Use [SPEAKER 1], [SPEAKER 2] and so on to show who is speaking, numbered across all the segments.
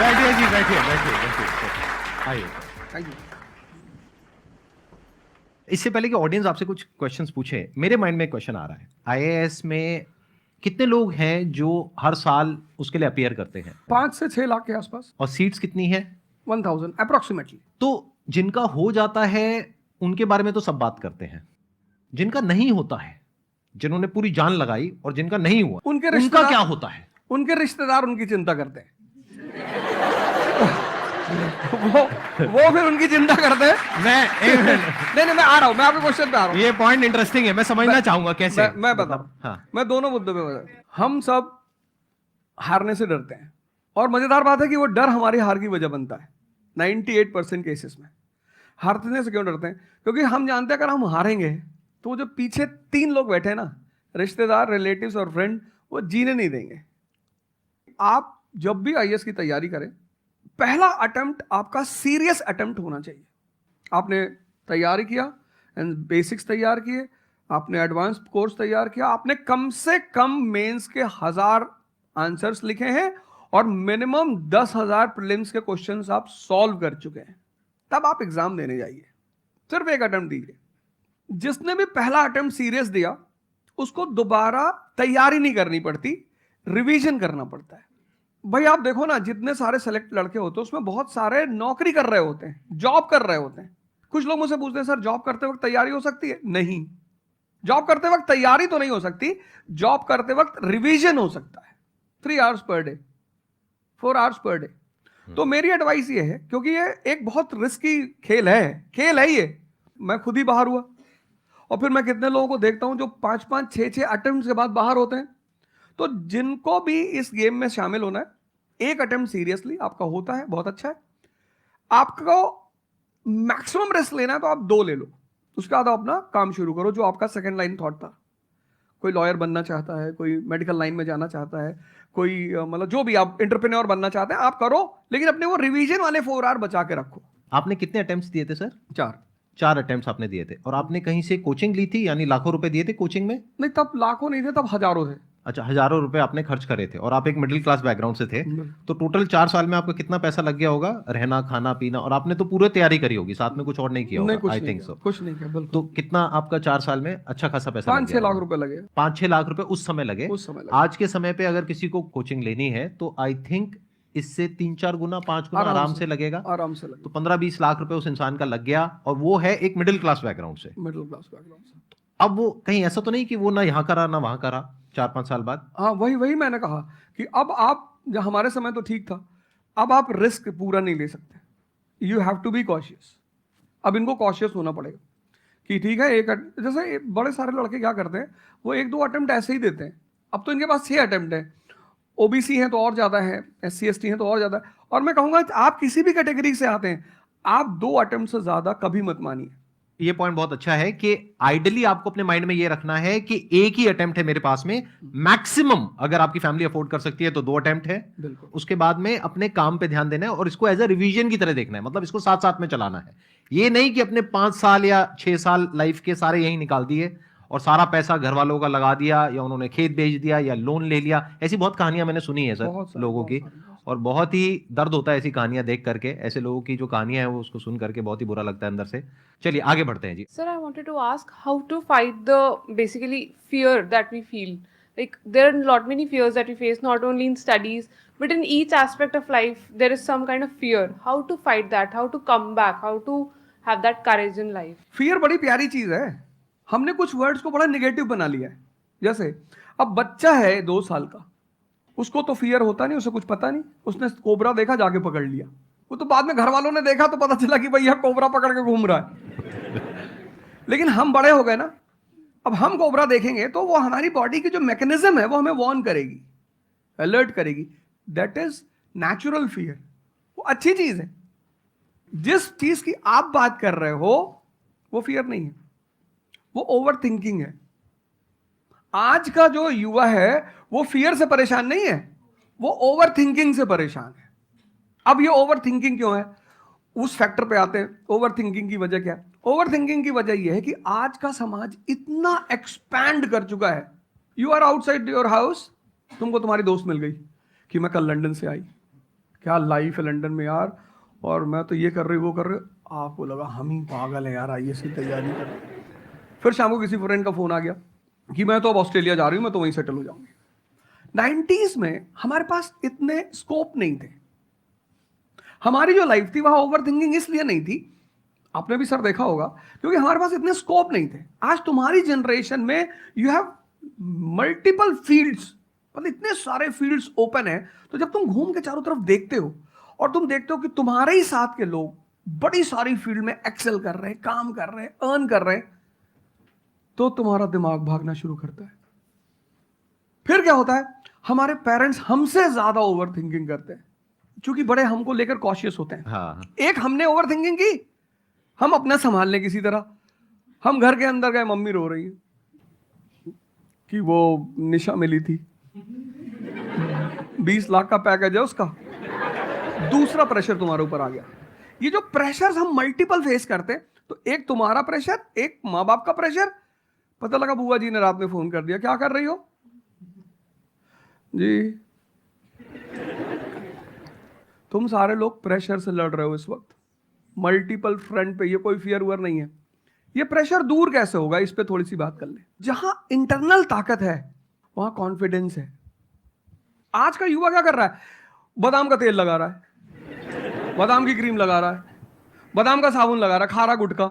[SPEAKER 1] बैठिए जी, बैठिए बैठिए बैठिए, आइए।
[SPEAKER 2] Thank you.
[SPEAKER 1] इससे पहले कि ऑडियंस आपसे कुछ क्वेश्चंस पूछे, मेरे माइंड में एक क्वेश्चन आ रहा है, आईएएस में कितने लोग हैं जो हर साल उसके लिए अपीयर करते हैं
[SPEAKER 2] 5 से 6 लाख के आसपास,
[SPEAKER 1] और सीट्स कितनी है?
[SPEAKER 2] 1000 अप्रोक्सीमेटली।
[SPEAKER 1] तो जिनका हो जाता है उनके बारे में तो सब बात करते हैं, जिनका नहीं होता है, जिन्होंने पूरी जान लगाई और जिनका नहीं हुआ,
[SPEAKER 2] उनके
[SPEAKER 1] उनका
[SPEAKER 2] रिश्तेदार
[SPEAKER 1] क्या होता है?
[SPEAKER 2] उनके रिश्तेदार उनकी चिंता करते हैं। वो फिर उनकी चिंता करते हैं। नहीं, मैं आ रहा हूं, मैं आपके क्वेश्चन पे आ रहा हूं।
[SPEAKER 1] ये पॉइंट इंटरेस्टिंग है, मैं समझना चाहूंगा कैसे।
[SPEAKER 2] मैं बताऊं।
[SPEAKER 1] मतलब, हाँ।
[SPEAKER 2] मैं दोनों मुद्दों पे बता। हम सब हारने से डरते हैं, और मजेदार बात है कि वो डर हमारी हार की वजह बनता है। 98% केसेस में हारने से क्यों डरते हैं? क्योंकि हम जानते हैं अगर हम हारेंगे तो वो जो पीछे 3 लोग बैठे हैं ना, रिश्तेदार, रिलेटिव्स और फ्रेंड, वो जीने नहीं देंगे। आप जब भी आईएएस की तैयारी करें, पहला अटेम्प्ट आपका सीरियस अटेम्प्ट होना चाहिए। आपने तैयारी किया, बेसिक्स तैयार किए, आपने एडवांस कोर्स तैयार किया, आपने कम से कम मेंस के 1000 आंसर्स लिखे हैं और मिनिमम 10,000 प्रीलिम्स के क्वेश्चंस आप सॉल्व कर चुके हैं, तब आप एग्जाम देने जाइए। सिर्फ एक अटेम्प्ट दीजिए। जिसने भी पहला अटेम्प्ट सीरियस दिया उसको दोबारा तैयारी नहीं करनी पड़ती, रिवीजन करना पड़ता है। भाई आप देखो ना, जितने सारे सेलेक्ट लड़के होते हैं उसमें बहुत सारे नौकरी कर रहे होते हैं, जॉब कर रहे होते हैं। कुछ लोग मुझसे पूछते हैं सर जॉब करते वक्त तैयारी हो सकती है? नहीं, जॉब करते वक्त तैयारी तो नहीं हो सकती, जॉब करते वक्त रिवीजन हो सकता है। 3 hours per day, 4 hours per day. तो मेरी एडवाइस ये है, क्योंकि ये एक बहुत रिस्की खेल है ये। मैं खुद ही बाहर हुआ और फिर मैं कितने लोगों को देखता हूं जो 5-5, 6-6 अटेम्प्ट के बाद बाहर होते हैं। तो जिनको भी इस गेम में शामिल होना है, एक अटेम्प्ट सीरियसली आपका होता है, बहुत अच्छा है। आपको मैक्सिमम रिस्क लेना है तो आप 2 ले लो, उसके बाद आप अपना काम शुरू करो जो आपका सेकंड लाइन थॉट था। कोई लॉयर बनना चाहता है, कोई मेडिकल लाइन में जाना चाहता है, कोई मतलब जो भी आप एंटरप्रेन्योर बनना चाहते हैं आप करो, लेकिन अपने वो रिवीजन वाले 4 आवर बचा के रखो।
[SPEAKER 1] आपने कितने अटेम्प्ट्स दिए थे सर?
[SPEAKER 2] 4।
[SPEAKER 1] 4 अटेम्प्ट्स आपने दिए थे, और आपने कहीं से कोचिंग ली थी, यानी लाखों रुपए दिए थे कोचिंग में?
[SPEAKER 2] नहीं, तब लाखों नहीं थे, तब हजारों थे।
[SPEAKER 1] अच्छा, हजारों रुपए आपने खर्च करे थे, और आप एक मिडिल क्लास बैकग्राउंड से थे। तो टोटल 4 साल में आपका कितना पैसा लग गया होगा, रहना खाना पीना, और आपने तो पूरी तैयारी करी होगी, साथ में कुछ और नहीं किया
[SPEAKER 2] नहीं,
[SPEAKER 1] होगा?
[SPEAKER 2] कुछ
[SPEAKER 1] आई
[SPEAKER 2] नहीं
[SPEAKER 1] थिंक
[SPEAKER 2] किया,
[SPEAKER 1] सो।
[SPEAKER 2] कुछ नहीं किया, बिल्कुल।
[SPEAKER 1] तो कितना आपका 4 साल में अच्छा खासा पैसा लग
[SPEAKER 2] 5-6
[SPEAKER 1] गया
[SPEAKER 2] लाख
[SPEAKER 1] होगा?
[SPEAKER 2] रुपए लगे।
[SPEAKER 1] 5-6 लाख रुपए उस समय लगे।
[SPEAKER 2] उस समय लगे।
[SPEAKER 1] आज के समय पे अगर किसी को कोचिंग लेनी है तो आई थिंक इससे 3-4 गुना 5 गुना आराम से लगेगा।
[SPEAKER 2] आराम से लगे।
[SPEAKER 1] तो 15-20 लाख रुपए उस इंसान का लग गया, और वो है एक मिडिल क्लास बैकग्राउंड से।
[SPEAKER 2] मिडिल क्लास बैकग्राउंड से।
[SPEAKER 1] अब वो कहीं ऐसा तो नहीं कि वो ना यहाँ करा ना वहां करा 4-5 साल बाद?
[SPEAKER 2] हाँ, वही मैंने कहा कि अब आप, जब हमारे समय तो ठीक था, अब आप रिस्क पूरा नहीं ले सकते। You have to be cautious. अब इनको कॉशियस होना पड़ेगा कि ठीक है, जैसे बड़े सारे लड़के क्या करते हैं, वो 1-2 अटेम्प्ट ऐसे ही देते हैं। अब तो इनके पास 6 अटेम्प्ट है, ओबीसी हैं तो और ज्यादा है, SC ST हैं तो और ज्यादा है। और मैं कहूंगा आप किसी भी कैटेगरी से आते हैं, आप 2 अटेम्प्ट से ज्यादा कभी मत मानिए।
[SPEAKER 1] ये पॉइंट बहुत अच्छा है कि आइडियली आपको अपने माइंड में ये रखना है कि एक ही अटेम्प्ट है मेरे पास में, मैक्सिमम अगर आपकी फैमिली अफोर्ड कर सकती है तो 2 अटेम्प्ट है।
[SPEAKER 2] बिल्कुल।
[SPEAKER 1] उसके बाद में अपने काम पे ध्यान देना है और इसको एज अ रिवीजन की तरह देखना है, मतलब इसको साथ साथ में चलाना है। ये नहीं कि अपने 5 साल या 6 साल लाइफ के सारे यही निकाल दिए और सारा पैसा घर वालों का लगा दिया, या उन्होंने खेत बेच दिया या लोन ले लिया। ऐसी बहुत कहानियां मैंने सुनी है सर लोगों की, और बहुत ही दर्द होता है ऐसी कहानियां देख करके। ऐसे लोगों की जो कहानियां हैं वो उसको सुन करके बहुत ही बुरा लगता है अंदर से। चलिए आगे बढ़ते हैं जी।
[SPEAKER 3] Sir, I wanted to ask how to fight the basically fear that we feel. Like there are lot many fears that we face, not only in studies, but in each aspect of life. There is some kind of fear. How to fight that? How to come back? How to have that courage in life?
[SPEAKER 2] Fear बड़ी प्यारी चीज है। हमने कुछ words को बड़ा negative बना लिया है। जैसे अब बच्चा है 2 साल का, उसको तो फियर होता नहीं, उसे कुछ पता नहीं, उसने कोबरा देखा जाके पकड़ लिया। वो तो बाद में घर वालों ने देखा तो पता चला कि भैया कोबरा पकड़ के घूम रहा है। लेकिन हम बड़े हो गए ना, अब हम कोबरा देखेंगे तो वो हमारी बॉडी की जो मैकेनिज्म है वो हमें वार्न करेगी, अलर्ट करेगी। That is natural fear. वो अच्छी चीज है। जिस चीज की आप बात कर रहे हो वो फियर नहीं है, वो ओवर थिंकिंग है। आज का जो युवा है वो फियर से परेशान नहीं है, वो ओवर थिंकिंग से परेशान है। अब ये ओवर थिंकिंग क्यों है, उस फैक्टर पे आते हैं। ओवर थिंकिंग की वजह क्या है? ओवर थिंकिंग की वजह यह है कि आज का समाज इतना एक्सपैंड कर चुका है। You are outside your house, तुमको तुम्हारी दोस्त मिल गई कि मैं कल लंदन से आई, क्या लाइफ है लंदन में यार, और मैं तो ये कर रही वो कर रही। आपको लगा हम ही पागल है यार, आईएएस की तैयारी कर रहे हैं। फिर शाम को किसी फ्रेंड का फोन आ गया कि मैं तो अब ऑस्ट्रेलिया जा रही हूँ, मैं तो वहीं सेटल हो जाऊंगी। 90s में हमारे पास इतने स्कोप नहीं थे। हमारी जो लाइफ थी वहां ओवर थिंकिंग इसलिए नहीं थी, आपने भी सर देखा होगा, क्योंकि हमारे पास इतने स्कोप नहीं थे। आज तुम्हारी जनरेशन में यू हैव मल्टीपल फील्ड्स, मतलब इतने सारे फील्ड्स ओपन है। तो जब तुम घूम के चारों तरफ देखते हो और तुम देखते हो कि तुम्हारे ही साथ के लोग बड़ी सारी फील्ड में एक्सेल कर रहे हैं, काम कर रहे हैं, अर्न कर रहे हैं, तो तुम्हारा दिमाग भागना शुरू करता है। फिर क्या होता है, हमारे पेरेंट्स हमसे ज्यादा ओवर थिंकिंग करते हैं, क्योंकि बड़े हमको लेकर कॉशियस होते हैं।
[SPEAKER 1] हाँ
[SPEAKER 2] एक हमने ओवर थिंकिंग की, हम अपना संभाल लें किसी तरह। हम घर के अंदर गए, मम्मी रो रही है कि वो निशा मिली थी, 20 लाख का पैकेज है उसका। दूसरा प्रेशर तुम्हारे ऊपर आ गया। ये जो प्रेशर हम मल्टीपल फेस करते हैं, तो एक तुम्हारा प्रेशर, एक माँ बाप का प्रेशर। पता लगा बुआ जी ने रात में फोन कर दिया, क्या कर रही हो जी। तुम सारे लोग प्रेशर से लड़ रहे हो इस वक्त, मल्टीपल फ्रंट पे। ये कोई फियर उयर नहीं है। ये प्रेशर दूर कैसे होगा, इस पे थोड़ी सी बात कर ले। जहां इंटरनल ताकत है वहां कॉन्फिडेंस है। आज का युवा क्या कर रहा है, बादाम का तेल लगा रहा है, बादाम की क्रीम लगा रहा है, बादाम का साबुन लगा रहा है, खा रहा गुटखा।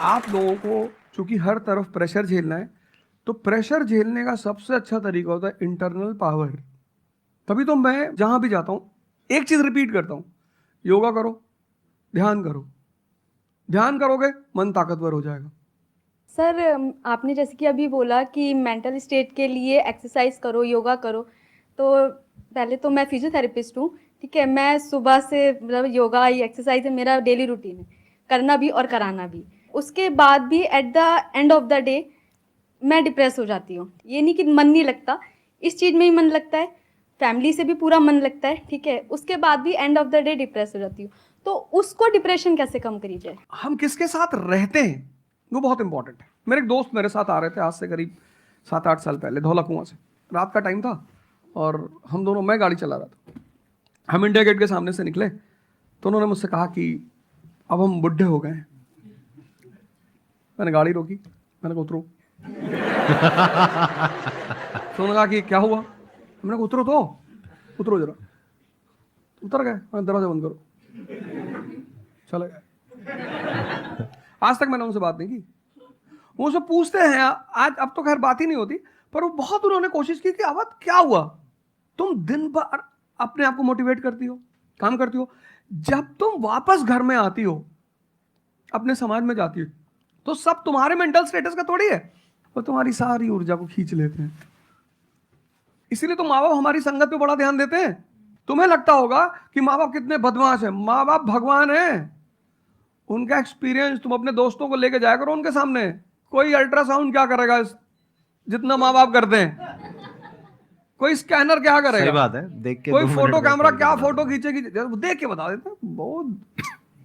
[SPEAKER 2] आप लोगों को चूंकि हर तरफ प्रेशर झेलना है, तो प्रेशर झेलने का सबसे अच्छा तरीका होता है इंटरनल पावर। तभी तो मैं जहां भी जाता हूं एक चीज रिपीट करता हूं, योगा करो, ध्यान करो। ध्यान करोगे मन ताकतवर हो जाएगा।
[SPEAKER 4] सर आपने जैसे कि अभी बोला कि मेंटल स्टेट के लिए एक्सरसाइज करो, योगा करो। तो पहले तो मैं फिजियोथेरेपिस्ट हूँ, ठीक है। मैं सुबह से मतलब योगा या एक्सरसाइज है मेरा डेली रूटीन है, करना भी और कराना भी। उसके बाद भी at the end of the day मैं डिप्रेस हो जाती हूँ। ये नहीं कि मन नहीं लगता, इस चीज़ में ही मन लगता है, फैमिली से भी पूरा मन लगता है, ठीक है। उसके बाद भी end of the day depress हो जाती हूँ। तो उसको डिप्रेशन कैसे कम करी जाए?
[SPEAKER 2] हम किसके साथ रहते हैं वो बहुत इंपॉर्टेंट है। मेरे एक दोस्त मेरे साथ आ रहे थे आज से करीब 7-8 साल पहले, धौला कुआं से। रात का टाइम था और हम दोनों, मैं गाड़ी चला रहा था, हम इंडिया गेट के सामने से निकले तो उन्होंने मुझसे कहा कि अब हम बुढ़े हो गए हैं। मैंने गाड़ी रोकी, मैंने कहा उतरो। तो उन्होंने कहा कि क्या हुआ, मैंने कहा उतरो तो, उतरो जरा। उतर गए, मैंने दरवाजा बंद करो, चले गए। आज तक मैंने उनसे बात नहीं की। वो सब पूछते हैं आज, अब तो खैर बात ही नहीं होती, पर वो बहुत उन्होंने कोशिश की कि अवध क्या हुआ, तुम दिन भर अपने आप को मोटिवेट करती हो, काम करती हो, जब तुम वापस घर में आती हो, अपने समाज में जाती हो, तो सब तुम्हारे मेंटल स्टेटस का थोड़ी है, वो तुम्हारी सारी ऊर्जा को खींच लेते हैं। इसीलिए तो माँ बाप हमारी संगत पे बड़ा ध्यान देते हैं। तुम्हें लगता होगा कि माँ बाप कितने बदमाश हैं, माँ बाप भगवान हैं। उनका एक्सपीरियंस तुम अपने दोस्तों को लेके जाया करो उनके सामने। कोई अल्ट्रासाउंड क्या करेगा जितना माँ बाप करते हैं, कोई स्कैनर क्या करेगा,
[SPEAKER 1] सही बात है, देख के
[SPEAKER 2] कोई
[SPEAKER 1] 2 मिनट
[SPEAKER 2] फोटो
[SPEAKER 1] में
[SPEAKER 2] कैमरा
[SPEAKER 1] बता
[SPEAKER 2] क्या
[SPEAKER 1] देता
[SPEAKER 2] फोटो खींचेगी, देख के बता देते हैं। बहुत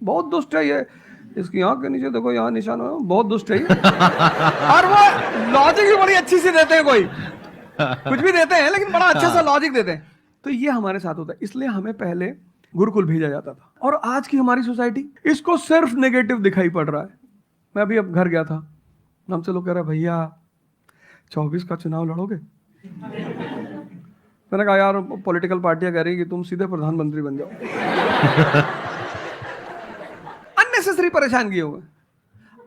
[SPEAKER 2] बहुत दुष्ट है ये, इसकी आंख के नीचे देखो यहाँ निशान है, बहुत दुष्ट है ये। और वो लॉजिक भी बड़ी अच्छी सी देते हैं, कोई कुछ भी देते हैं लेकिन बड़ा अच्छा सा लॉजिक देते हैं। तो ये हमारे साथ होता है। इसलिए हमें पहले गुरुकुल भेजा जाता था, और आज की हमारी सोसाइटी इसको सिर्फ नेगेटिव दिखाई पड़ रहा है। मैं अभी अब घर गया था, हमसे लोग कह रहे भैया 24 का चुनाव लड़ोगे? मैंने कहा यार पॉलिटिकल पार्टियां कह रही कि तुम सीधे प्रधानमंत्री बन जाओ। अननेसेसरी परेशान किए हुए,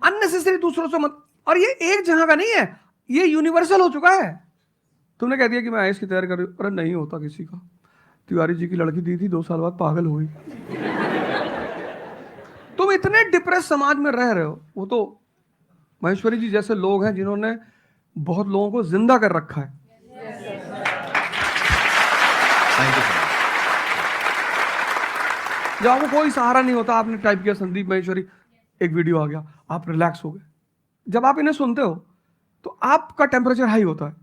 [SPEAKER 2] अननेसेसरी दूसरों से मत। और ये एक जगह का नहीं है, ये यूनिवर्सल हो चुका है। तुमने कह दिया कि मैं आईएएस की तैयारी कर रही हूं, अरे नहीं होता किसी का। तिवारी जी की लड़की दी थी, 2 साल बाद पागल हो गई। तुम इतने डिप्रेस समाज में रह रहे हो। वो तो महेश्वरी जी जैसे लोग हैं जिन्होंने बहुत लोगों को जिंदा कर रखा है। जब आपको कोई सहारा नहीं होता, आपने टाइप किया संदीप महेश्वरी, एक वीडियो आ गया, आप रिलैक्स हो गए। जब आप इन्हें सुनते हो तो आपका टेम्परेचर हाई होता है।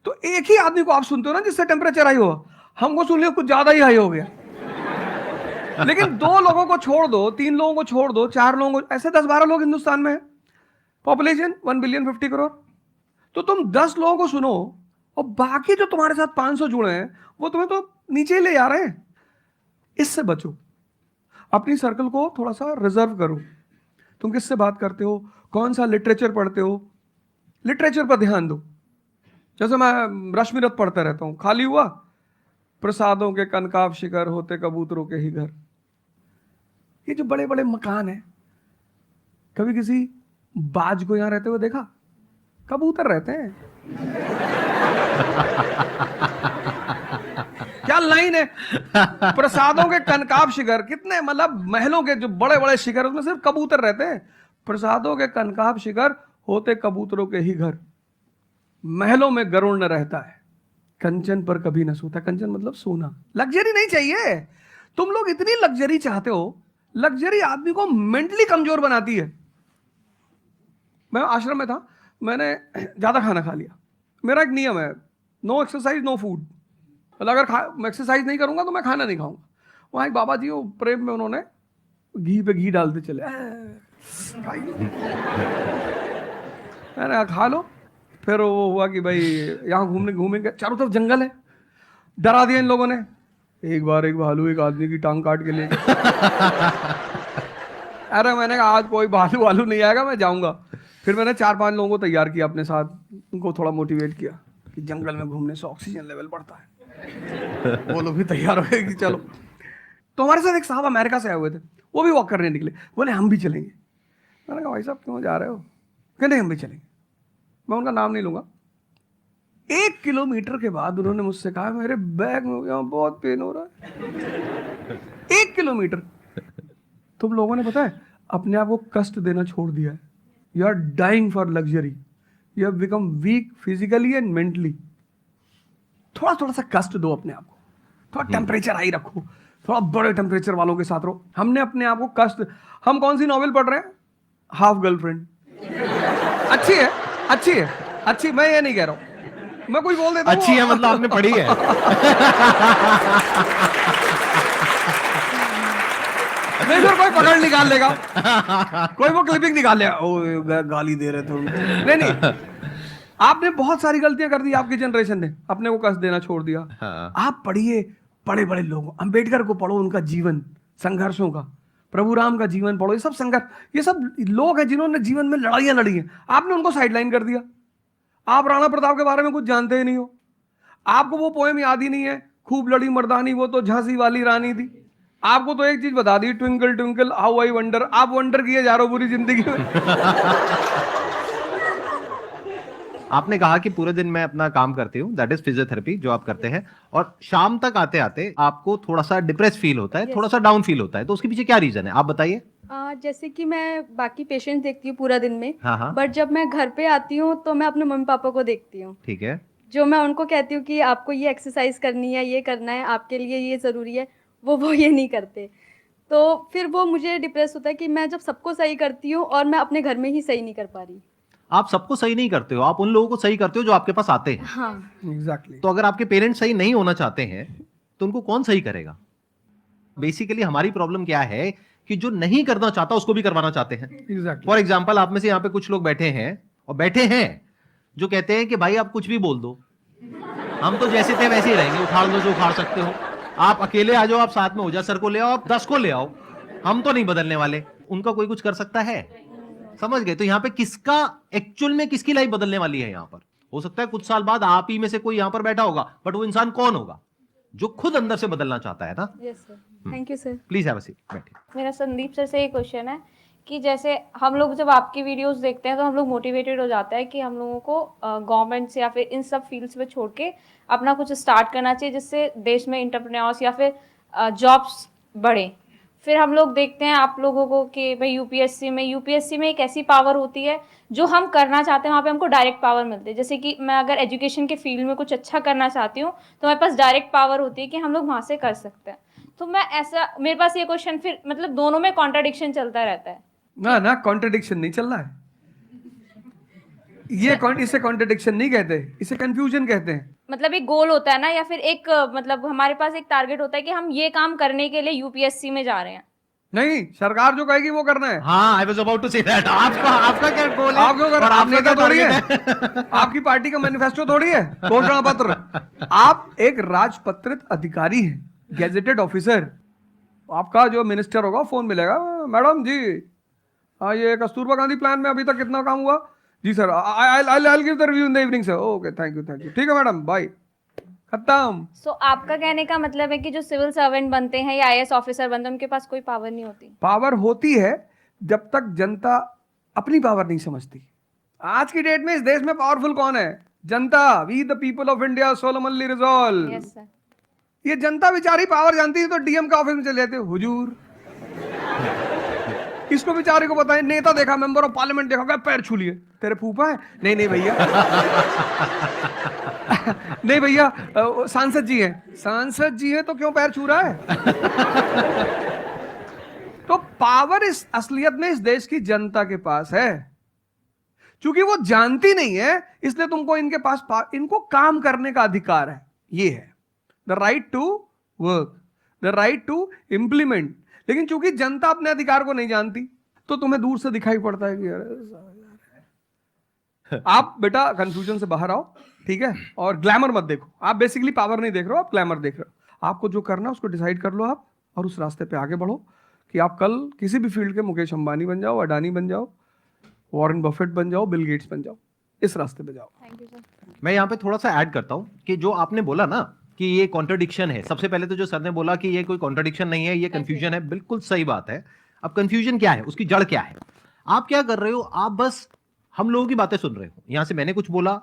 [SPEAKER 2] तो एक ही आदमी को आप सुनते हो ना जिससे टेम्परेचर हाई हुआ, हमको सुन लिया कुछ ज्यादा ही हाई हो गया। लेकिन 2 लोगों को छोड़ दो, 3 लोगों को छोड़ दो, 4 लोगों को, ऐसे 10-12 लोग हिंदुस्तान में है, पॉपुलेशन 1 बिलियन 50 करोड़। तो तुम 10 लोगों को सुनो और बाकी जो तुम्हारे साथ 500 जुड़े हैं वो तुम्हें तो नीचे ही ले जा रहे हैं। इससे बचो, अपनी सर्कल को थोड़ा सा रिजर्व करो। तुम किससे बात करते हो, कौन सा लिटरेचर पढ़ते हो, लिटरेचर पर ध्यान दो। जैसे मैं रश्मिरथ पढ़ता रहता हूं, खाली हुआ प्रसादों के कनकाब शिखर होते कबूतरों के ही घर। ये जो बड़े बड़े मकान है, कभी किसी बाज को यहां रहते हुए देखा? कबूतर रहते हैं। क्या लाइन है, प्रसादों के कनकाब शिखर, कितने मतलब महलों के जो बड़े बड़े शिखर उसमें सिर्फ कबूतर रहते हैं। प्रसादों के कनकाब शिखर होते कबूतरों के ही घर, महलों में गरुड़ न रहता है, कंचन पर कभी न सोता। कंचन मतलब सोना। लग्जरी नहीं चाहिए। तुम लोग इतनी लग्जरी चाहते हो, लग्जरी आदमी को मेंटली कमजोर बनाती है। मैं आश्रम में था, मैंने ज्यादा खाना खा लिया। मेरा एक नियम है, नो एक्सरसाइज नो फूड। मतलब अगर मैं एक्सरसाइज नहीं करूंगा तो मैं खाना नहीं खाऊंगा। वहां एक बाबा जी, वो प्रेम में उन्होंने घी पे घी डालते चले, मैंने कहा खा लो। फिर वो हुआ कि भाई यहाँ घूमेंगे, चारों तरफ जंगल है, डरा दिया इन लोगों ने। एक बार एक भालू एक आदमी की टांग काट के ले गया। अरे मैंने कहा आज कोई भालू वालू नहीं आएगा, मैं जाऊंगा। फिर मैंने 4-5 लोगों को तैयार किया अपने साथ, उनको थोड़ा मोटिवेट किया कि जंगल में घूमने से ऑक्सीजन लेवल बढ़ता है। वो लोग भी तैयार हो गए कि चलो। तो हमारे साथ एक साहब अमेरिका से आए हुए थे, वो भी वॉक करने निकले, बोले हम भी चलेंगे। मैंने कहा भाई साहब क्यों जा रहे हो? कहते हम भी चलेंगे। मैं उनका नाम नहीं लूंगा। 1 किलोमीटर के बाद उन्होंने मुझसे कहा मेरे बैग में यहाँ बहुत पेन हो रहा है। 1 किलोमीटर। तुम लोगों ने पता है अपने आप को कष्ट देना छोड़ दिया है। You are dying for luxury, you have become weak physically and mentally. थोड़ा थोड़ा सा कष्ट दो अपने आप को, थोड़ा टेम्परेचर हाई रखो, थोड़ा बड़े टेम्परेचर वालों के साथ रहो। हमने अपने आप को कष्ट, हम कौन सी नॉवेल पढ़ रहे हैं? Half girlfriend. अच्छी है, अच्छी है, अच्छी, मैं ये नहीं कह रहा हूं, मैं कुछ बोल देता हूं।
[SPEAKER 1] अच्छी है मतलब आपने पढ़ी है।
[SPEAKER 2] नहीं फिर कोई पकड़ निकाल लेगा, कोई वो क्लिपिंग निकाल लेगा, ओ गाली दे रहे थे। नहीं, आपने बहुत सारी गलतियां कर दी, आपकी जनरेशन ने अपने को कष्ट देना छोड़ दिया।
[SPEAKER 1] हाँ।
[SPEAKER 2] आप पढ़िए बड़े बड़े लोगों, अंबेडकर को पढ़ो, उनका जीवन संघर्षों का, प्रभु राम का जीवन पढ़ो। ये सब संघर्ष, ये सब लोग हैं जिन्होंने जीवन में लड़ाइयां लड़ी हैं। आपने उनको साइडलाइन कर दिया। आप राणा प्रताप के बारे में कुछ जानते ही नहीं हो, आपको वो पोएम याद ही नहीं है, खूब लड़ी मर्दानी वो तो झांसी वाली रानी थी। आपको तो एक चीज बता दी, twinkle twinkle how I wonder. आप वंडर किए जा रहे हो पूरी जिंदगी में।
[SPEAKER 1] आपने कहा कि पूरे दिन मैं अपना काम करती हूँ, दैट इज फिजियोथेरेपी जो आप करते हैं, और शाम तक आते आते आपको थोड़ा सा डिप्रेस फील होता है,
[SPEAKER 4] Yes.
[SPEAKER 1] थोड़ा सा डाउन फील होता है, तो उसके पीछे क्या रीजन है आप बताइए।
[SPEAKER 4] जैसे कि मैं बाकी पेशेंट्स देखती हूँ पूरा दिन में,
[SPEAKER 1] हाँ हाँ
[SPEAKER 4] बट जब मैं घर पे आती हूँ तो मैं अपने मम्मी पापा को देखती हूँ,
[SPEAKER 1] ठीक है।
[SPEAKER 4] जो मैं उनको कहती हूँ कि आपको ये एक्सरसाइज करनी है, ये करना है, आपके लिए ये ज़रूरी है, वो ये नहीं करते। तो फिर वो मुझे डिप्रेस होता है कि मैं जब सबको सही करती हूँ और मैं अपने घर में ही सही नहीं कर पा रही।
[SPEAKER 1] आप सबको सही नहीं करते हो, आप उन लोगों को सही करते हो जो आपके पास आते हैं।
[SPEAKER 4] हाँ
[SPEAKER 2] एग्जैक्टली।
[SPEAKER 1] तो अगर आपके पेरेंट्स सही नहीं होना चाहते हैं तो उनको कौन सही करेगा? बेसिकली हमारी प्रॉब्लम क्या है कि जो नहीं करना चाहता उसको भी करवाना चाहते हैं।
[SPEAKER 2] एग्जैक्टली।
[SPEAKER 1] फॉर एग्जाम्पल, आप में से यहाँ पे कुछ लोग बैठे हैं और बैठे हैं जो कहते हैं कि भाई आप कुछ भी बोल दो, हम तो जैसे थे वैसे ही रहेंगे, उखाड़ लो जो उखाड़ सकते हो, आप अकेले आ जाओ, आप साथ में ओझा सर को ले आओ, आप 10 को ले आओ, हम तो नहीं बदलने वाले। उनका कोई कुछ कर सकता है? समझ गए? तो यहाँ पे किसका एक्चुअल में किसकी लाइफ बदलने वाली है? यहाँ पर हो सकता है कुछ साल बाद आप ही में से कोई यहाँ पर बैठा होगा, बट वो इंसान कौन होगा? जो खुद अंदर से बदलना चाहता है ना।
[SPEAKER 4] Yes sir, thank you sir.
[SPEAKER 1] Please have a seat, बैठिए।
[SPEAKER 5] मेरा संदीप सर से ये क्वेश्चन है कि जैसे हम लोग जब आपकी वीडियोस देखते हैं तो हम लोग मोटिवेटेड हो जाता है कि हम लोगों को गवर्नमेंट से या फिर इन सब फील्ड्स में छोड़ के अपना कुछ स्टार्ट करना चाहिए जिससे देश में एंटरप्रेन्योर्स या फिर जॉब्स बढ़े। फिर हम लोग देखते हैं आप लोगों को कि भाई यूपीएससी में एक ऐसी पावर होती है जो हम करना चाहते हैं वहाँ पे हमको डायरेक्ट पावर मिलती है। जैसे कि मैं अगर एजुकेशन के फील्ड में कुछ अच्छा करना चाहती हूँ तो मेरे पास डायरेक्ट पावर होती है कि हम लोग वहाँ से कर सकते हैं। तो मैं ऐसा, मेरे पास ये क्वेश्चन फिर मतलब दोनों में कॉन्ट्राडिक्शन चलता रहता है।
[SPEAKER 2] ना कॉन्ट्रडिक्शन नहीं चल रहा है ये। इसे कॉन्ट्रडिक्शन नहीं कहते, इसे कंफ्यूजन कहते हैं।
[SPEAKER 5] मतलब एक गोल होता है ना, या फिर एक मतलब हमारे पास एक टारगेट होता है कि हम ये काम करने के लिए यूपीएससी में जा रहे हैं,
[SPEAKER 2] नहीं, सरकार जो कहेगी वो करना है।
[SPEAKER 1] हाँ, I was about to say that. आपका क्या गोल है?
[SPEAKER 2] आप क्यों कर
[SPEAKER 1] और
[SPEAKER 2] आप
[SPEAKER 1] आपका
[SPEAKER 2] नेता
[SPEAKER 1] क्या
[SPEAKER 2] थोड़ी
[SPEAKER 1] target
[SPEAKER 2] है, आपकी पार्टी का मैनिफेस्टो थोड़ी है, घोषणा पत्र। आप एक राजपत्रित अधिकारी हैं, गेजेटेड ऑफिसर। आपका जो मिनिस्टर होगा फोन मिलेगा, मैडम जी हाँ ये कस्तूरबा गांधी प्लान में अभी तक कितना काम हुआ? जी sir, I give the review in the evening sir. Okay, thank you, ठीक है मैडम, बाय, खत्म।
[SPEAKER 5] सो आपका कहने का मतलब है कि जो सिविल सर्वेंट बनते हैं या आईएएस ऑफिसर बनते हैं उनके पास कोई पावर नहीं होती?
[SPEAKER 2] पावर होती है जब तक जनता अपनी पावर नहीं समझती। आज की डेट में इस देश में पावरफुल कौन है? जनता। We the people of India solemnly resolve.
[SPEAKER 5] Yes sir.
[SPEAKER 2] ये जनता बेचारी पावर जानती है तो डीएम का ऑफिस में चले जाते, हुजूर इसको बेचारे को बताएं, नेता देखा, मेंबर ऑफ पार्लियामेंट देखा, क्या पैर छू लिए, तेरे फूफा है? नहीं भैया नहीं भैया, सांसद जी हैं। सांसद जी है तो क्यों पैर छू रहा है? तो पावर इस असलियत में इस देश की जनता के पास है। क्योंकि वो जानती नहीं है, इसलिए तुमको इनके पास इनको काम करने का अधिकार है। ये है the right to work, the right to implement. लेकिन चूंकि जनता अपने अधिकार को नहीं जानती तो तुम्हें दूर से दिखाई पड़ता है कि आप बेटा कंफ्यूजन से बाहर आओ, ठीक है? और ग्लैमर मत देखो। आप बेसिकली पावर नहीं देख रहे हो, आप ग्लैमर देख रहे हो। आपको जो करना है उसको डिसाइड कर लो आप, और उस रास्ते पे आगे बढ़ो कि आप कल किसी भी फील्ड के मुकेश अंबानी बन जाओ, अडानी बन जाओ, वॉरेन बफेट बन जाओ, बिल गेट्स बन जाओ। इस रास्ते पे जाओ।
[SPEAKER 5] Thank you sir.
[SPEAKER 1] मैं यहाँ पे थोड़ा सा ऐड करता हूँ कि जो आपने बोला ना कि ये कॉन्ट्रडिक्शन है, सबसे पहले तो जो सर ने बोला कि ये कोई कॉन्ट्रडिक्शन नहीं है, ये कंफ्यूजन है, बिल्कुल सही बात है। अब कंफ्यूजन क्या है, उसकी जड़ क्या है? आप क्या कर रहे हो? आप बस हम लोगों की बातें सुन रहे हो। यहां से मैंने कुछ बोला,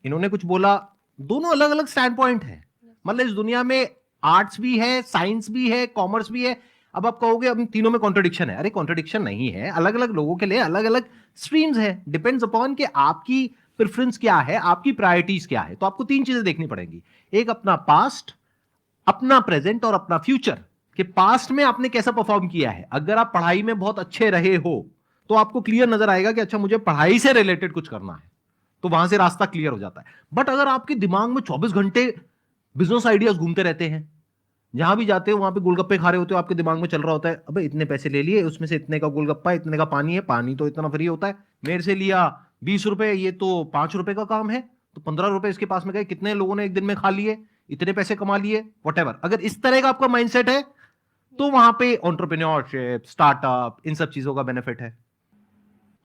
[SPEAKER 1] इन्होंने कुछ बोला, दोनों अलग अलग स्टैंड पॉइंट है। मतलब इस दुनिया में आर्ट्स भी है, साइंस भी है, कॉमर्स भी है। अब आप कहोगे अब तीनों में कॉन्ट्रडिक्शन है। अरे कॉन्ट्रडिक्शन नहीं है, अलग अलग लोगों के लिए अलग अलग स्ट्रीम्स है। डिपेंड्स अपॉन कि आपकी प्रेफरेंस क्या है, आपकी प्रायोरिटीज क्या है। तो आपको तीन चीजें देखनी पड़ेंगी, एक अपना पास्ट, अपना प्रेजेंट और अपना फ्यूचर। कि पास्ट में आपने कैसा परफॉर्म किया है। अगर आप पढ़ाई में बहुत अच्छे रहे हो तो आपको क्लियर नजर आएगा कि अच्छा मुझे पढ़ाई से रिलेटेड कुछ करना है, तो वहां से रास्ता क्लियर हो जाता है। बट अगर आपके दिमाग में 24 घंटे बिजनेस आइडियाज घूमते रहते हैं, जहां भी जाते हो वहां पे गोलगप्पे खा रहे होते हो, आपके दिमाग में चल रहा होता है अबे इतने पैसे ले लिए, उसमें से इतने का गोलगप्पा, इतने का पानी है, पानी तो इतना फ्री होता है, मेरे से लिया 20 रुपए, ये तो 5 रुपए का काम है, तो 15 रुपए इसके पास में गए, कितने लोगों ने एक दिन में खा लिए, इतने पैसे कमा लिए, व्हाटएवर। अगर इस तरह का आपका माइंडसेट है तो वहां पे एंटरप्रेन्योरशिप, स्टार्टअप, इन सब चीजों का बेनिफिट है।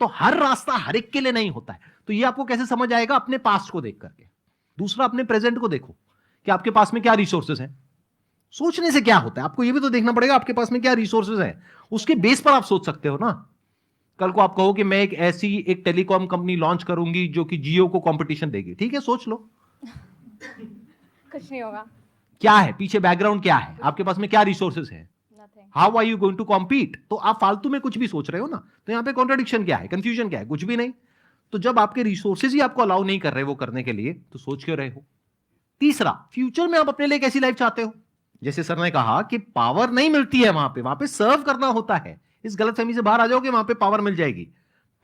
[SPEAKER 1] तो हर रास्ता हर एक के लिए नहीं होता है। तो ये आपको कैसे समझ आएगा? अपने पास्ट को देख करके। दूसरा, अपने प्रेजेंट को देखो कि आपके पास में क्या रिसोर्सेज हैं। सोचने से क्या होता है, आपको ये भी तो देखना पड़ेगा आपके पास में क्या रिसोर्सेज हैं। उसके बेस पर आप सोच सकते हो ना। कल को आप कहो कि मैं एक टेलीकॉम कंपनी लॉन्च करूंगी जो कि जियो को कंपटीशन देगी, ठीक है, सोच लो।
[SPEAKER 5] कुछ नहीं होगा।
[SPEAKER 1] क्या है पीछे, बैकग्राउंड क्या है, आपके पास में क्या रिसोर्सेज है, how are you going to compete. तो आप फालतू में कुछ भी सोच रहे हो ना। तो यहां पे कॉन्ट्रडिक्शन क्या है, कंफ्यूजन क्या है? कुछ भी नहीं। तो जब आपके रिसोर्सेज ही आपको अलाउ नहीं कर रहे वो करने के लिए, तो सोच क्यों रहे हो? तीसरा, फ्यूचर में आप अपने लिए कैसी लाइफ चाहते हो? जैसे सर ने कहा कि पावर नहीं मिलती है वहां पे सर्व करना होता है। इस गलतफहमी से बाहर आ जाओ कि वहां पे पावर मिल जाएगी।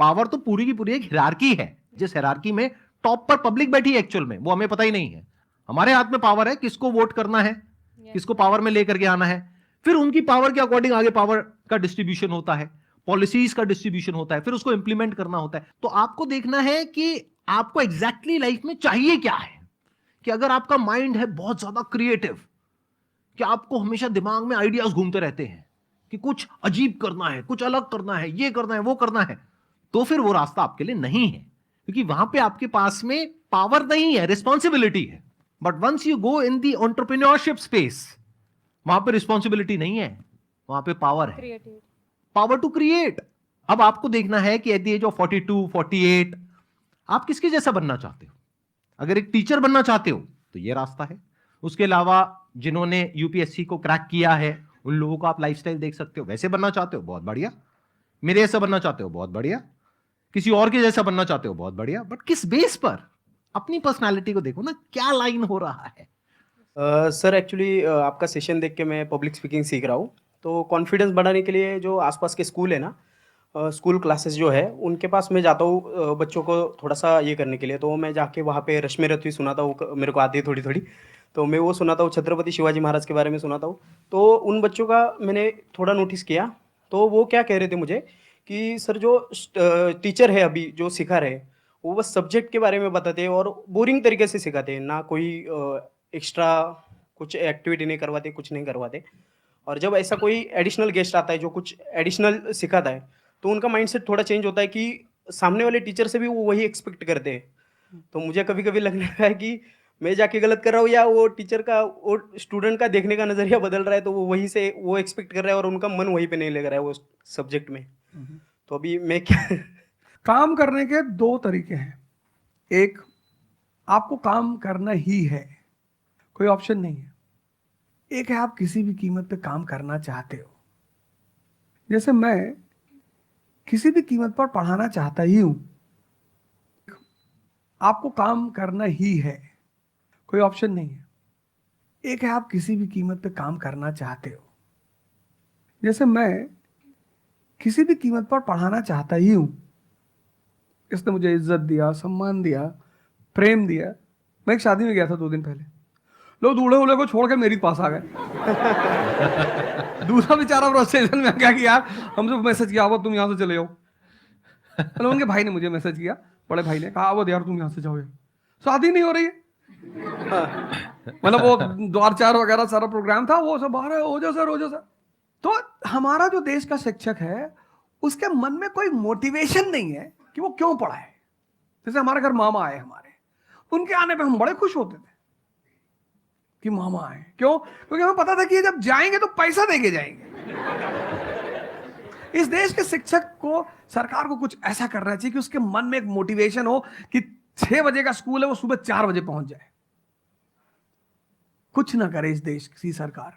[SPEAKER 1] पावर तो पूरी की पूरी एक हिरार्की है, जिस हिरार्की में टॉप पर पब्लिक बैठी है एक्चुअल में, वो हमें पता ही नहीं है। हमारे हाथ में पावर है, किसको वोट करना है, किसको पावर में लेकर के आना है। फिर उनकी पावर के अकॉर्डिंग आगे पावर का डिस्ट्रीब्यूशन होता है, पॉलिसीज का डिस्ट्रीब्यूशन होता है, फिर उसको इंप्लीमेंट करना होता है। तो आपको देखना है कि आपको एग्जैक्टली लाइफ में चाहिए क्या है। कि अगर आपका माइंड है बहुत ज्यादा क्रिएटिव, कि आपको हमेशा दिमाग में आइडियाज घूमते रहते हैं कि कुछ अजीब करना है, कुछ अलग करना है, ये करना है, वो करना है, तो फिर वो रास्ता आपके लिए नहीं है। क्योंकि वहां पे आपके पास में पावर नहीं है, रिस्पॉन्सिबिलिटी है। But once you go in the entrepreneurship space, वहां पे रिस्पॉन्सिबिलिटी नहीं है, वहां पे पावर है,
[SPEAKER 5] क्रिएटिविटी।
[SPEAKER 1] Power to create. अब आपको देखना है कि एट द एज ऑफ 42, 48 आप किसके जैसा बनना चाहते हो। अगर एक टीचर बनना चाहते हो तो ये रास्ता है। उसके अलावा जिन्होंने यूपीएससी को क्रैक किया है उन लोगों का आप लाइफस्टाइल देख सकते हो। वैसे बनना चाहते हो, बहुत बढ़िया। मेरे जैसा बनना चाहते हो, बहुत बढ़िया। किसी और के जैसा बनना चाहते हो, बहुत बढ़िया। बट किस बेस पर? अपनी पर्सनालिटी को देखो ना, क्या लाइन हो रहा है।
[SPEAKER 6] सर एक्चुअली आपका सेशन देख के मैं पब्लिक स्पीकिंग सीख रहा हूँ। तो कॉन्फिडेंस बढ़ाने के लिए जो आसपास के स्कूल है ना, स्कूल क्लासेस जो है उनके पास मैं जाता हूँ बच्चों को थोड़ा सा ये करने के लिए। तो मैं जाके वहाँ पे रश्मि रथी सुनाता हूँ, मेरे को आती है थोड़ी थोड़ी। तो मैं वो सुनाता हूँ, छत्रपति शिवाजी महाराज के बारे में सुनाता हूँ। तो उन बच्चों का मैंने थोड़ा नोटिस किया, तो वो क्या कह रहे थे मुझे कि सर जो टीचर है अभी जो सिखा रहे हैं वो बस सब्जेक्ट के बारे में बताते हैं और बोरिंग तरीके से सिखाते हैं, ना कोई एक्स्ट्रा कुछ एक्टिविटी नहीं करवाते, कुछ नहीं करवाते। और जब ऐसा कोई एडिशनल गेस्ट आता है जो कुछ एडिशनल सिखाता है तो उनका माइंडसेट थोड़ा चेंज होता है कि सामने वाले टीचर से भी वो वही एक्सपेक्ट करते हैं। तो मुझे कभी कभी लगने लगा है कि मैं जाके गलत कर रहा हूँ या वो टीचर का, वो स्टूडेंट का देखने का नज़रिया बदल रहा है, तो वो वहीं से वो एक्सपेक्ट कर रहा है और उनका मन वहीं पे नहीं लग रहा है वो सब्जेक्ट में। तो अभी मैं क्या
[SPEAKER 2] काम करने के दो तरीके हैं। एक, आपको काम करना ही है, कोई ऑप्शन नहीं है। एक है आप किसी भी कीमत पे काम करना चाहते हो। जैसे मैं किसी भी कीमत पर पढ़ाना चाहता ही हूं। आपको काम करना ही है, कोई ऑप्शन नहीं है। एक है आप किसी भी कीमत पे काम करना चाहते हो। जैसे मैं किसी भी कीमत पर पढ़ाना चाहता ही हूं। इसने मुझे इज्जत दिया, सम्मान दिया, प्रेम दिया। मैं एक शादी में गया था 2 दिन पहले, लोग दूल्हे उल्हे को छोड़ के मेरे पास आ गए। दूसरा बेचारा प्रोसेशन में क्या किया, हमसे मैसेज किया, वो तुम यहाँ से चले जाओ। मतलब उनके भाई ने मुझे मैसेज किया, बड़े भाई ने कहा, वो यार तुम यहाँ से जाओ, शादी नहीं हो रही है। मतलब वो द्वार चार वगैरह सारा प्रोग्राम था, वो सब बाहर हो जाओ सर, हो जाओ सर। तो हमारा जो देश का शिक्षक है उसके मन में कोई मोटिवेशन नहीं है कि वो क्यों पढ़ा है। जैसे हमारे घर मामा आए हमारे, उनके आने पे हम बड़े खुश होते थे कि मामा आए। क्यों? क्योंकि हमें पता था कि जब जाएंगे तो पैसा देके जाएंगे। इस देश के शिक्षक को, सरकार को कुछ ऐसा करना चाहिए कि उसके मन में एक मोटिवेशन हो कि 6 बजे का स्कूल है, वो सुबह 4 बजे पहुंच जाए। कुछ ना करे इस देश की सरकार,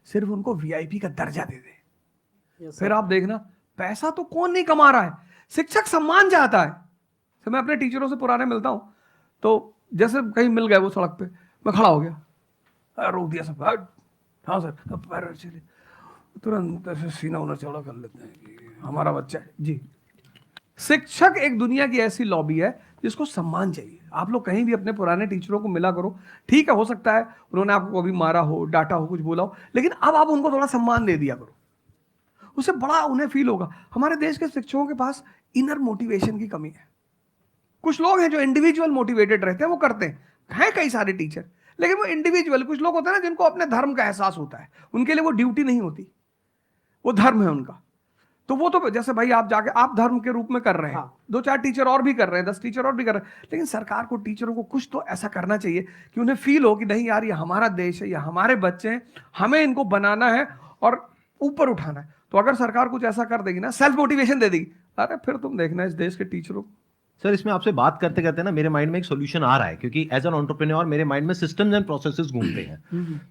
[SPEAKER 2] सिर्फ उनको वीआईपी का दर्जा दे दे। फिर आप देखना, पैसा तो कौन नहीं कमा रहा है, शिक्षक सम्मान चाहता है। तो मैं अपने टीचरों से पुराने मिलता हूं, तो जैसे कहीं मिल गए वो सड़क पे, मैं खड़ा हो गया, रोक दिया सब, हाँ सर, तुरंत ऐसे सीना उन्हें चौड़ा कर लेते हैं कि हमारा बच्चा है जी। शिक्षक एक दुनिया की ऐसी लॉबी है जिसको सम्मान चाहिए। आप लोग कहीं भी अपने पुराने टीचरों को मिला करो, ठीक है, हो सकता है उन्होंने आपको कभी मारा हो, डांटा हो, कुछ बोला हो, लेकिन अब आप उनको थोड़ा सम्मान दे दिया करो, उससे बड़ा उन्हें फील होगा। हमारे देश के शिक्षकों के पास इनर मोटिवेशन की कमी है। कुछ लोग हैं जो इंडिविजुअल मोटिवेटेड रहते हैं, वो करते हैं कई सारे टीचर, लेकिन वो इंडिविजुअल, कुछ लोग होते हैं ना जिनको अपने धर्म का एहसास होता है, उनके लिए वो ड्यूटी नहीं होती, वो धर्म है उनका। तो वो तो जैसे भाई आप जाके आप धर्म के रूप में कर रहे हैं, 2-4 टीचर और भी कर रहे हैं, 10 टीचर और भी कर रहे हैं, लेकिन सरकार को टीचरों को कुछ तो ऐसा करना चाहिए कि उन्हें फील हो कि नहीं यार, ये हमारा देश है, ये हमारे बच्चे हैं, हमें इनको बनाना है और ऊपर उठाना है। तो अगर सरकार कुछ ऐसा कर देगी ना, सेल्फ मोटिवेशन दे देगी, अरे फिर तुम देखना इस देश के टीचरों।
[SPEAKER 1] सर, इसमें आपसे बात करते करते ना मेरे माइंड में एक सॉल्यूशन आ रहा है, क्योंकि एज एन एंटरप्रेन्योर मेरे माइंड में सिस्टम्स एंड प्रोसेसेस घूमते हैं।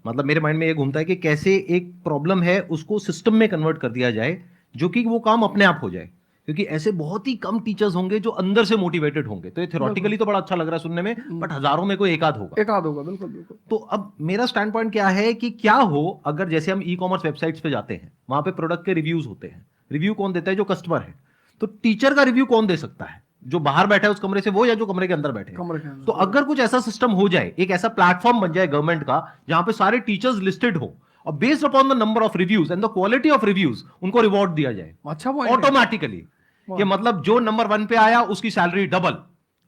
[SPEAKER 1] मतलब मेरे माइंड में ये घूमता है कि कैसे एक प्रॉब्लम है उसको सिस्टम में कन्वर्ट कर दिया जाए, जो कि वो काम अपने आप हो जाए। क्योंकि ऐसे बहुत ही कम टीचर्स होंगे जो अंदर से मोटिवेटेड होंगे। तो ये थ्योरेटिकली तो बड़ा अच्छा लग रहा है सुनने में, बट हजारों में कोई एक आध होगा।
[SPEAKER 2] बिल्कुल बिल्कुल।
[SPEAKER 1] तो अब मेरा स्टैंड पॉइंट क्या है कि क्या हो अगर जैसे हम ई कॉमर्स वेबसाइट्स पे जाते हैं, वहां पे प्रोडक्ट के रिव्यूज होते हैं। रिव्यू कौन देता है? जो कस्टमर है। तो टीचर का रिव्यू कौन दे सकता है? जो बाहर बैठा है उस कमरे से, वो, या जो कमरे के अंदर बैठे हैं। तो अगर कुछ ऐसा सिस्टम हो जाए, एक ऐसा प्लेटफॉर्म बन जाए गवर्नमेंट का, जहां पे सारे टीचर्स लिस्टेड हो और based upon the number of reviews and the quality of reviews उनको रिवॉर्ड दिया जाए
[SPEAKER 2] अच्छा,
[SPEAKER 1] ऑटोमेटिकली। कि मतलब जो नंबर 1 पे आया उसकी सैलरी डबल,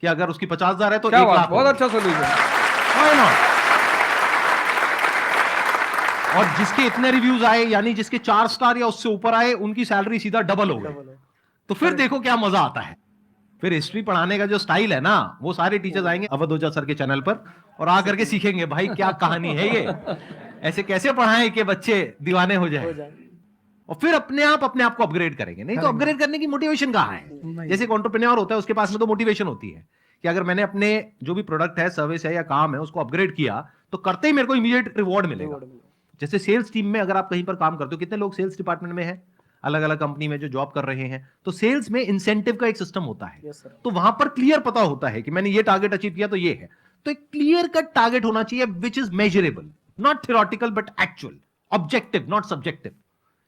[SPEAKER 1] कि अगर उसकी 50,000 है तो 1 लाख।
[SPEAKER 2] बहुत अच्छा सोल्यूशन।
[SPEAKER 1] और जिसके इतने रिव्यूज आए, यानी जिसके 4 स्टार या उससे ऊपर आए, उनकी सैलरी सीधा डबल हो गई। तो फिर देखो क्या मजा आता है। फिर हिस्ट्री पढ़ाने का जो स्टाइल है ना, वो सारे टीचर्स आएंगे अवध ओझा सर के चैनल पर और आकर के सीखेंगे भाई क्या कहानी है ये, ऐसे कैसे पढ़ाएं कि बच्चे दीवाने हो जाए। और फिर अपने आप को अपग्रेड करेंगे। नहीं तो अपग्रेड करने की मोटिवेशन कहां है? जैसे एक एंटरप्रेन्योर होता है, उसके पास में तो मोटिवेशन होती है कि अगर मैंने अपने जो भी प्रोडक्ट है, सर्विस है या काम है, उसको अपग्रेड किया तो करते ही मेरे को इमीडिएट रिवॉर्ड मिलेगा। जैसे सेल्स टीम में अगर आप कहीं पर काम करते हो, कितने लोग सेल्स डिपार्टमेंट में है, अलग अलग कंपनी में जो जॉब कर रहे हैं, तो सेल्स में इंसेंटिव का एक सिस्टम होता है। तो वहां पर क्लियर पता होता है कि मैंने ये टारगेट अचीव किया तो ये है। तो एक क्लियर कट टारगेट होना चाहिए which is measurable, not theoretical but actual, objective not subjective.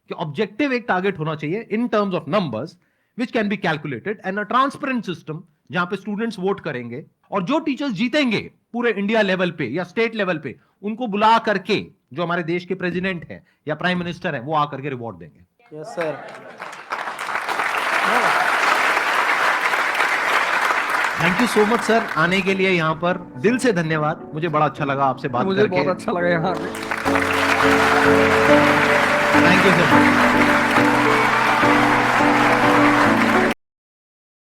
[SPEAKER 1] कि ऑब्जेक्टिव एक टारगेट होना चाहिए in terms of numbers which can be calculated, and a transparent system जहां पे स्टूडेंट्स वोट करेंगे और जो टीचर्स जीतेंगे पूरे इंडिया लेवल पे या स्टेट लेवल पे उनको बुला करके, जो हमारे देश के प्रेसिडेंट हैं या प्राइम मिनिस्टर हैं, वो आकर के रिवॉर्ड देंगे।
[SPEAKER 6] Yes sir.
[SPEAKER 1] Thank you so much sir, आने के लिए यहाँ पर दिल से धन्यवाद। मुझे बड़ा अच्छा लगा आपसे बात
[SPEAKER 2] मुझे
[SPEAKER 1] करके।
[SPEAKER 2] बहुत अच्छा लगा यहाँ पे।
[SPEAKER 1] Thank you sir.